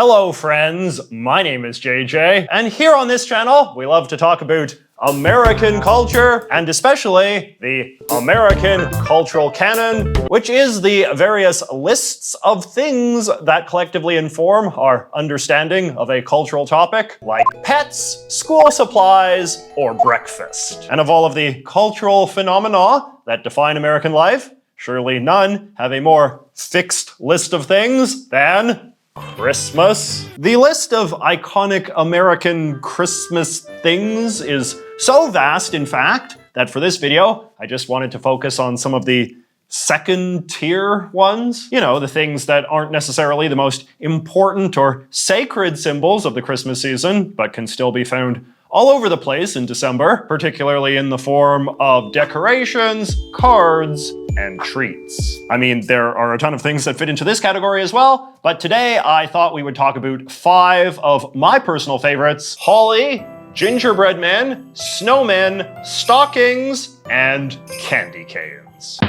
Hello friends, my name is JJ, and here on this channel we love to talk about American culture, and especially the American cultural canon, which is the various lists of things that collectively inform our understanding of a cultural topic, like pets, school supplies, or breakfast. And of all of the cultural phenomena that define American life, surely none have a more fixed list of things than Christmas. The list of iconic American Christmas things is so vast, in fact, that for this video, I just wanted to focus on some of the second-tier ones. You know, the things that aren't necessarily the most important or sacred symbols of the Christmas season, but can still be found all over the place in December, particularly in the form of decorations, cards, and treats. I mean, there are a ton of things that fit into this category as well, but today I thought we would talk about 5 of my personal favorites: holly, gingerbread men, snowmen, stockings, and candy canes.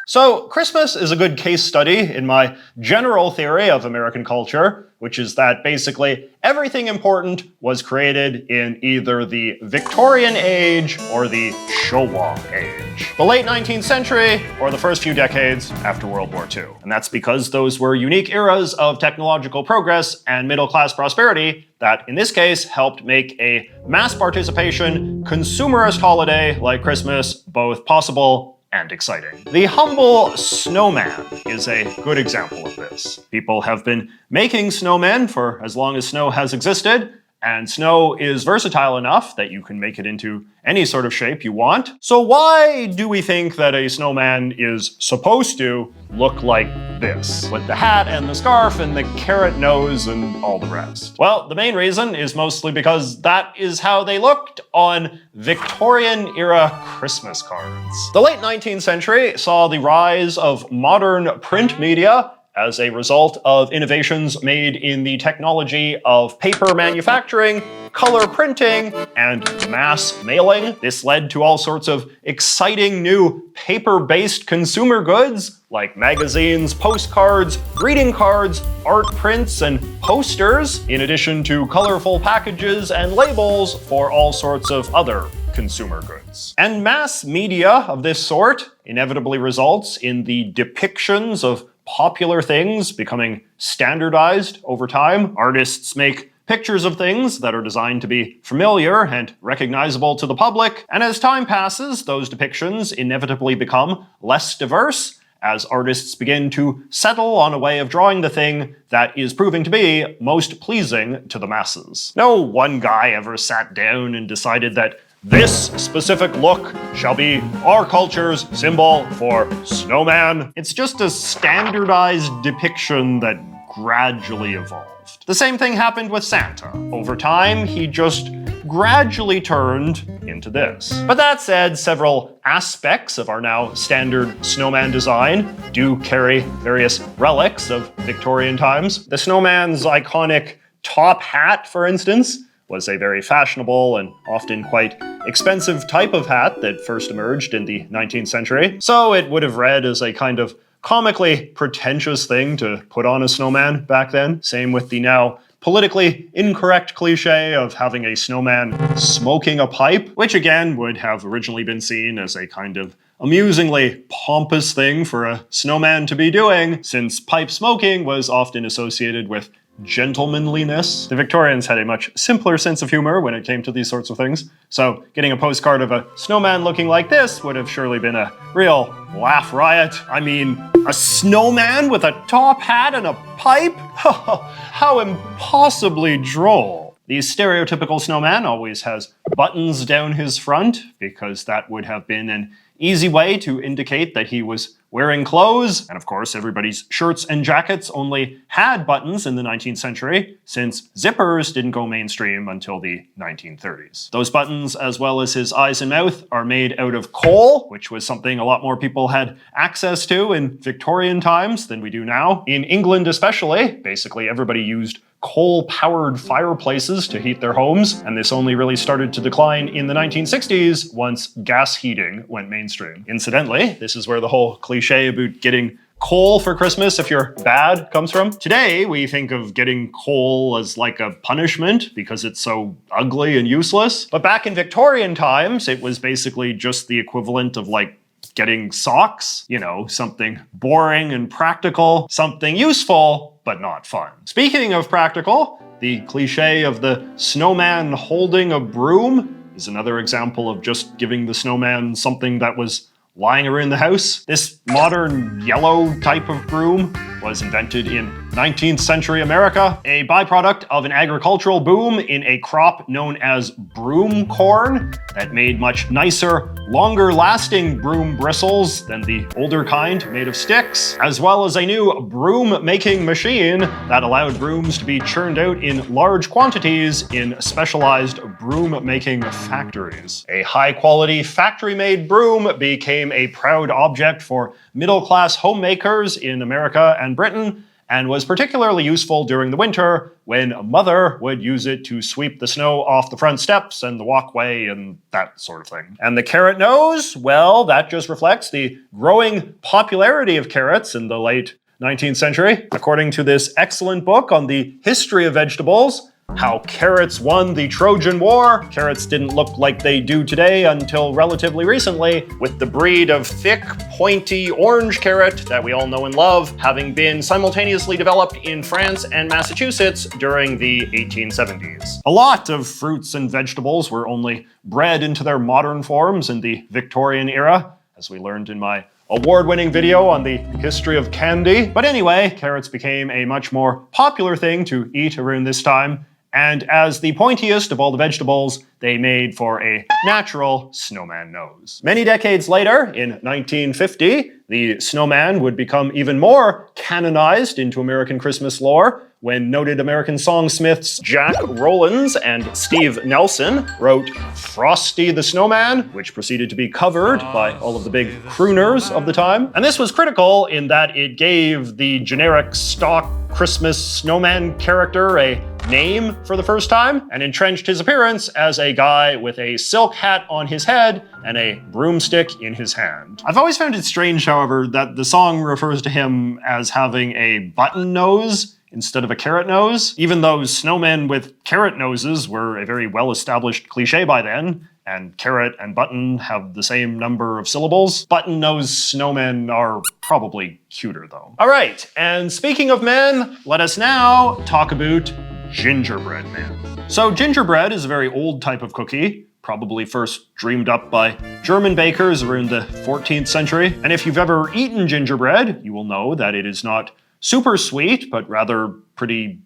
So, Christmas is a good case study in my general theory of American culture, which is that basically everything important was created in either the Victorian age or the Showa age, the late 19th century or the first few decades after World War II. And that's because those were unique eras of technological progress and middle-class prosperity that, in this case, helped make a mass participation, consumerist holiday like Christmas both possible and exciting. The humble snowman is a good example of this. People have been making snowmen for as long as snow has existed, and snow is versatile enough that you can make it into any sort of shape you want. So why do we think that a snowman is supposed to look like this, with the hat and the scarf and the carrot nose and all the rest? Well, the main reason is mostly because that is how they looked on Victorian-era Christmas cards. The late 19th century saw the rise of modern print media as a result of innovations made in the technology of paper manufacturing, color printing, and mass mailing. This led to all sorts of exciting new paper-based consumer goods like magazines, postcards, greeting cards, art prints, and posters, in addition to colorful packages and labels for all sorts of other consumer goods. And mass media of this sort inevitably results in the depictions of popular things becoming standardized over time. Artists make pictures of things that are designed to be familiar and recognizable to the public, and as time passes, those depictions inevitably become less diverse as artists begin to settle on a way of drawing the thing that is proving to be most pleasing to the masses. No one guy ever sat down and decided that this specific look shall be our culture's symbol for snowman. It's just a standardized depiction that gradually evolved. The same thing happened with Santa. Over time, he just gradually turned into this. But that said, several aspects of our now standard snowman design do carry various relics of Victorian times. The snowman's iconic top hat, for instance, was a very fashionable and often quite expensive type of hat that first emerged in the 19th century. So it would have read as a kind of comically pretentious thing to put on a snowman back then. Same with the now politically incorrect cliche of having a snowman smoking a pipe, which again would have originally been seen as a kind of amusingly pompous thing for a snowman to be doing, since pipe smoking was often associated with gentlemanliness. The Victorians had a much simpler sense of humor when it came to these sorts of things, so getting a postcard of a snowman looking like this would have surely been a real laugh riot. I mean, a snowman with a top hat and a pipe? How impossibly droll. The stereotypical snowman always has buttons down his front, because that would have been an easy way to indicate that he was wearing clothes. And of course, everybody's shirts and jackets only had buttons in the 19th century, since zippers didn't go mainstream until the 1930s. Those buttons, as well as his eyes and mouth, are made out of coal, which was something a lot more people had access to in Victorian times than we do now. In England especially, basically everybody used coal-powered fireplaces to heat their homes, and this only really started to decline in the 1960s once gas heating went mainstream. Incidentally, this is where the whole cliche about getting coal for Christmas if you're bad comes from. Today, we think of getting coal as like a punishment because it's so ugly and useless. But back in Victorian times, it was basically just the equivalent of like getting socks, you know, something boring and practical, something useful, but not fun. Speaking of practical, the cliche of the snowman holding a broom is another example of just giving the snowman something that was lying around the house. This modern yellow type of broom was invented in 19th century America, a byproduct of an agricultural boom in a crop known as broom corn that made much nicer, longer lasting broom bristles than the older kind made of sticks, as well as a new broom making machine that allowed brooms to be churned out in large quantities in specialized broom making factories. A high quality factory made broom became a proud object for middle class homemakers in America and Britain, and was particularly useful during the winter when a mother would use it to sweep the snow off the front steps and the walkway and that sort of thing. And the carrot nose, well, that just reflects the growing popularity of carrots in the late 19th century. According to this excellent book on the history of vegetables, How Carrots Won the Trojan War, carrots didn't look like they do today until relatively recently, with the breed of thick, pointy orange carrot that we all know and love having been simultaneously developed in France and Massachusetts during the 1870s. A lot of fruits and vegetables were only bred into their modern forms in the Victorian era, as we learned in my award-winning video on the history of candy. But anyway, carrots became a much more popular thing to eat around this time, and as the pointiest of all the vegetables, they made for a natural snowman nose. Many decades later, in 1950, the snowman would become even more canonized into American Christmas lore when noted American songsmiths Jack Rowlands and Steve Nelson wrote Frosty the Snowman, which proceeded to be covered by all of the big crooners of the time. And this was critical in that it gave the generic stock Christmas snowman character a name for the first time, and entrenched his appearance as a guy with a silk hat on his head and a broomstick in his hand. I've always found it strange, however, that the song refers to him as having a button nose instead of a carrot nose, even though snowmen with carrot noses were a very well-established cliche by then, and carrot and button have the same number of syllables. Button-nosed snowmen are probably cuter, though. All right, and speaking of men, let us now talk about gingerbread men. So gingerbread is a very old type of cookie, probably first dreamed up by German bakers around the 14th century. And if you've ever eaten gingerbread, you will know that it is not super sweet, but rather pretty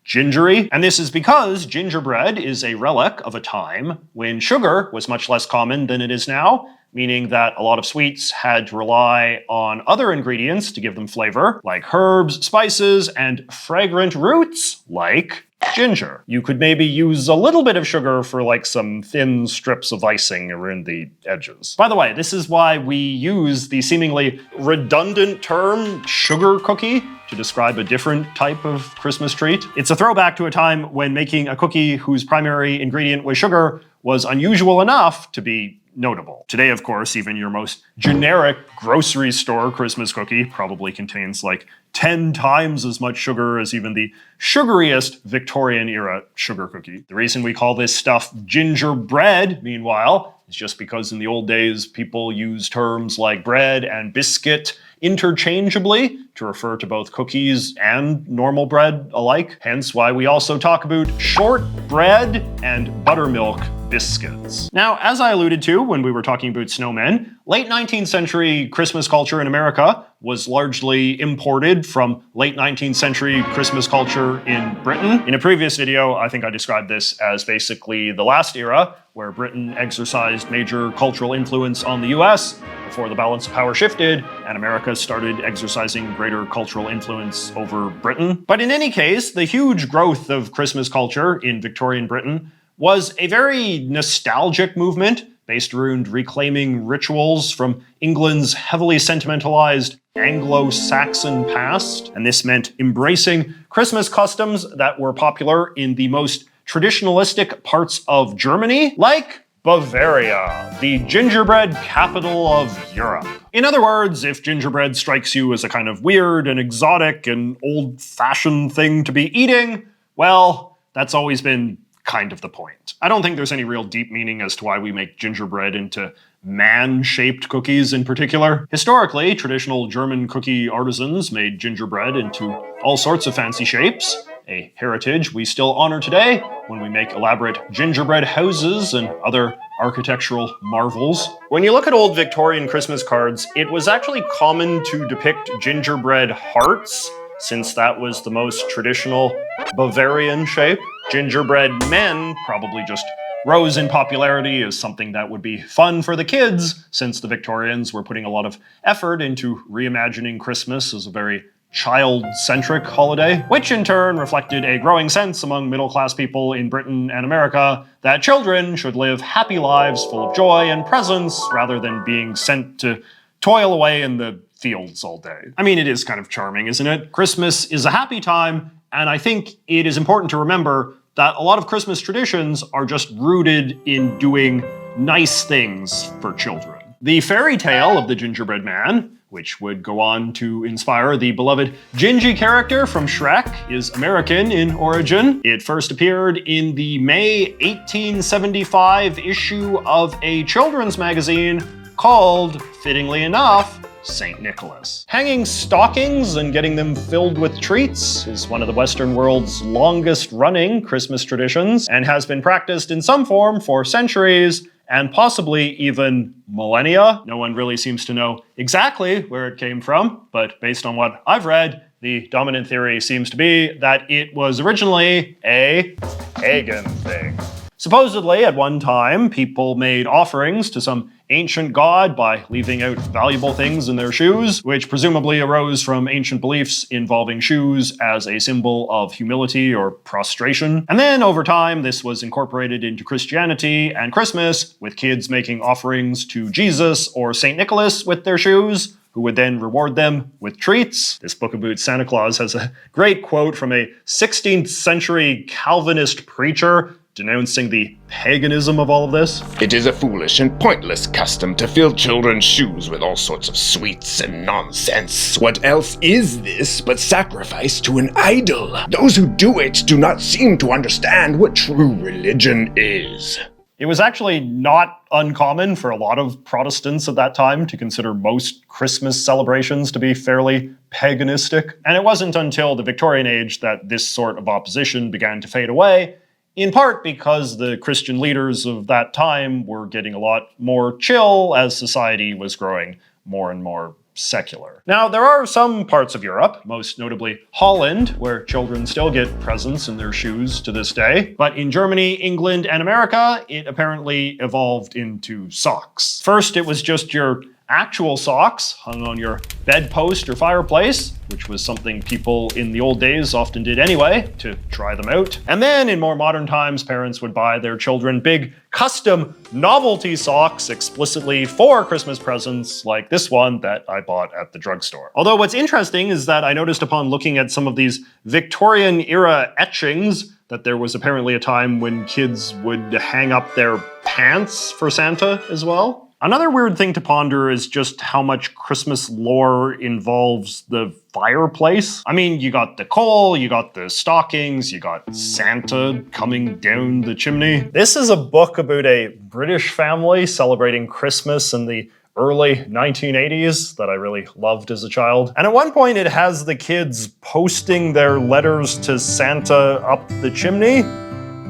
gingery. And this is because gingerbread is a relic of a time when sugar was much less common than it is now, meaning that a lot of sweets had to rely on other ingredients to give them flavor, like herbs, spices, and fragrant roots, like ginger. You could maybe use a little bit of sugar for like some thin strips of icing around the edges. By the way, this is why we use the seemingly redundant term sugar cookie to describe a different type of Christmas treat. It's a throwback to a time when making a cookie whose primary ingredient was sugar was unusual enough to be notable. Today, of course, even your most generic grocery store Christmas cookie probably contains like 10 times as much sugar as even the sugariest Victorian-era sugar cookie. The reason we call this stuff gingerbread, meanwhile, is just because in the old days, people used terms like bread and biscuit interchangeably to refer to both cookies and normal bread alike. Hence why we also talk about shortbread and buttermilk biscuits. Now, as I alluded to when we were talking about snowmen, late 19th century Christmas culture in America was largely imported from late 19th century Christmas culture in Britain. In a previous video, I think I described this as basically the last era where Britain exercised major cultural influence on the US before the balance of power shifted and America started exercising greater cultural influence over Britain. But in any case, the huge growth of Christmas culture in Victorian Britain was a very nostalgic movement based around reclaiming rituals from England's heavily sentimentalized Anglo-Saxon past. And this meant embracing Christmas customs that were popular in the most traditionalistic parts of Germany, like Bavaria, the gingerbread capital of Europe. In other words, if gingerbread strikes you as a kind of weird and exotic and old-fashioned thing to be eating, well, that's always been kind of the point. I don't think there's any real deep meaning as to why we make gingerbread into man-shaped cookies in particular. Historically, traditional German cookie artisans made gingerbread into all sorts of fancy shapes, a heritage we still honor today when we make elaborate gingerbread houses and other architectural marvels. When you look at old Victorian Christmas cards, it was actually common to depict gingerbread hearts, since that was the most traditional Bavarian shape. Gingerbread men probably just rose in popularity as something that would be fun for the kids, since the Victorians were putting a lot of effort into reimagining Christmas as a very child-centric holiday, which in turn reflected a growing sense among middle-class people in Britain and America that children should live happy lives full of joy and presents rather than being sent to toil away in the fields all day. I mean, it is kind of charming, isn't it? Christmas is a happy time, and I think it is important to remember that a lot of Christmas traditions are just rooted in doing nice things for children. The fairy tale of the Gingerbread Man, which would go on to inspire the beloved Gingy character from Shrek, is American in origin. It first appeared in the May 1875 issue of a children's magazine called, fittingly enough, St. Nicholas. Hanging stockings and getting them filled with treats is one of the Western world's longest-running Christmas traditions and has been practiced in some form for centuries and possibly even millennia. No one really seems to know exactly where it came from, but based on what I've read, the dominant theory seems to be that it was originally a pagan thing. Supposedly, at one time, people made offerings to some ancient god by leaving out valuable things in their shoes, which presumably arose from ancient beliefs involving shoes as a symbol of humility or prostration. And then, over time, this was incorporated into Christianity and Christmas, with kids making offerings to Jesus or St. Nicholas with their shoes, who would then reward them with treats. This book about Santa Claus has a great quote from a 16th century Calvinist preacher denouncing the paganism of all of this. It is a foolish and pointless custom to fill children's shoes with all sorts of sweets and nonsense. What else is this but sacrifice to an idol? Those who do it do not seem to understand what true religion is. It was actually not uncommon for a lot of Protestants at that time to consider most Christmas celebrations to be fairly paganistic. And it wasn't until the Victorian age that this sort of opposition began to fade away, in part because the Christian leaders of that time were getting a lot more chill as society was growing more and more secular. Now, there are some parts of Europe, most notably Holland, where children still get presents in their shoes to this day. But in Germany, England, and America, it apparently evolved into socks. First, it was just your actual socks hung on your bedpost or fireplace, which was something people in the old days often did anyway, to try them out. And then in more modern times, parents would buy their children big custom novelty socks explicitly for Christmas presents, like this one that I bought at the drugstore. Although what's interesting is that I noticed upon looking at some of these Victorian era etchings that there was apparently a time when kids would hang up their pants for Santa as well. Another weird thing to ponder is just how much Christmas lore involves the fireplace. I mean, you got the coal, you got the stockings, you got Santa coming down the chimney. This is a book about a British family celebrating Christmas in the early 1980s that I really loved as a child. And at one point it has the kids posting their letters to Santa up the chimney.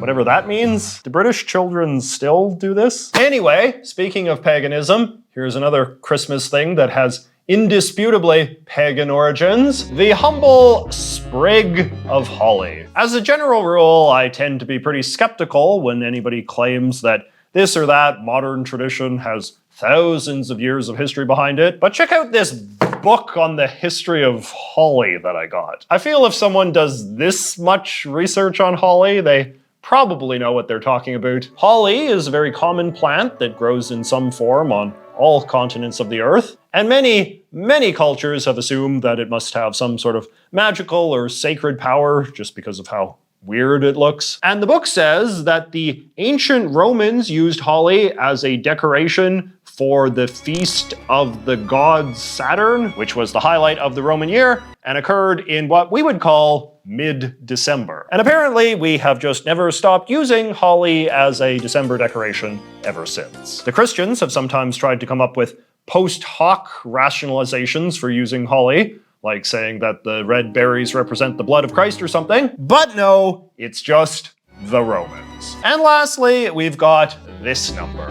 Whatever that means. Do British children still do this? Anyway, speaking of paganism, here's another Christmas thing that has indisputably pagan origins: the humble sprig of holly. As a general rule, I tend to be pretty skeptical when anybody claims that this or that modern tradition has thousands of years of history behind it, but check out this book on the history of holly that I got. I feel if someone does this much research on holly, they probably know what they're talking about. Holly is a very common plant that grows in some form on all continents of the earth, and many, many cultures have assumed that it must have some sort of magical or sacred power just because of how weird it looks. And the book says that the ancient Romans used holly as a decoration for the feast of the god Saturn, which was the highlight of the Roman year and occurred in what we would call mid-December. And apparently we have just never stopped using holly as a December decoration ever since. The Christians have sometimes tried to come up with post hoc rationalizations for using holly, like saying that the red berries represent the blood of Christ or something. But no, it's just the Romans. And lastly, we've got this number,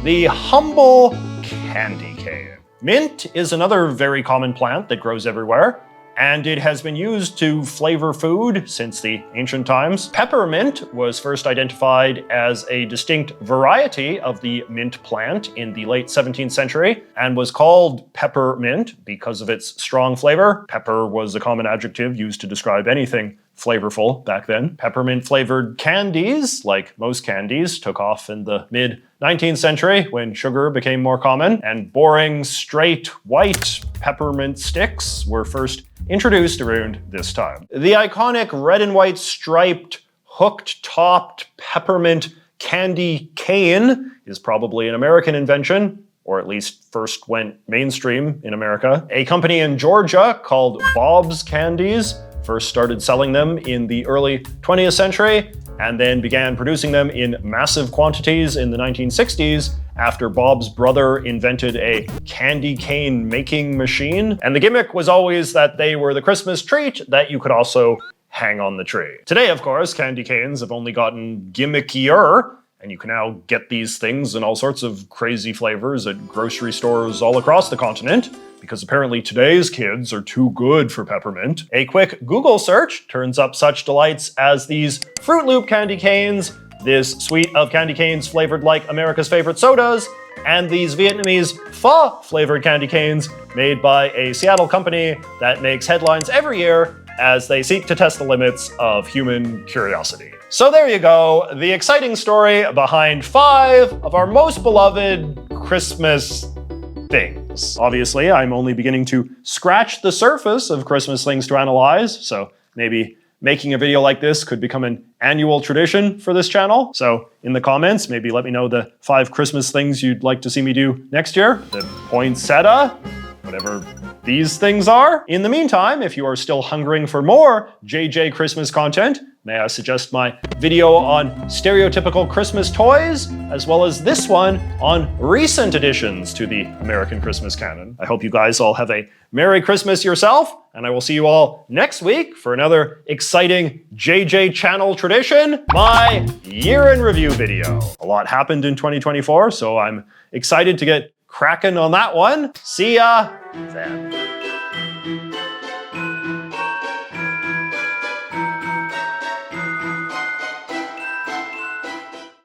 the humble candy cane. Mint is another very common plant that grows everywhere, and it has been used to flavor food since the ancient times. Peppermint was first identified as a distinct variety of the mint plant in the late 17th century and was called peppermint because of its strong flavor. Pepper was a common adjective used to describe anything flavorful back then. Peppermint flavored candies, like most candies, took off in the mid-19th century when sugar became more common, and boring, straight, white peppermint sticks were first introduced around this time. The iconic red and white striped, hooked-topped peppermint candy cane is probably an American invention, or at least first went mainstream in America. A company in Georgia called Bob's Candies first started selling them in the early 20th century and then began producing them in massive quantities in the 1960s after Bob's brother invented a candy cane making machine. And the gimmick was always that they were the Christmas treat that you could also hang on the tree. Today, of course, candy canes have only gotten gimmickier, and you can now get these things in all sorts of crazy flavors at grocery stores all across the continent, because apparently today's kids are too good for peppermint. A quick Google search turns up such delights as these Fruit Loop candy canes, this suite of candy canes flavored like America's favorite sodas, and these Vietnamese pho flavored candy canes made by a Seattle company that makes headlines every year as they seek to test the limits of human curiosity. So there you go, the exciting story behind 5 of our most beloved Christmas things. Obviously, I'm only beginning to scratch the surface of Christmas things to analyze, so maybe making a video like this could become an annual tradition for this channel. So in the comments, maybe let me know the 5 Christmas things you'd like to see me do next year. The poinsettia, whatever these things are. In the meantime, if you are still hungering for more JJ Christmas content, may I suggest my video on stereotypical Christmas toys, as well as this one on recent additions to the American Christmas canon. I hope you guys all have a Merry Christmas yourself, and I will see you all next week for another exciting JJ channel tradition, my year in review video. A lot happened in 2024, so I'm excited to get cracking on that one. See ya then.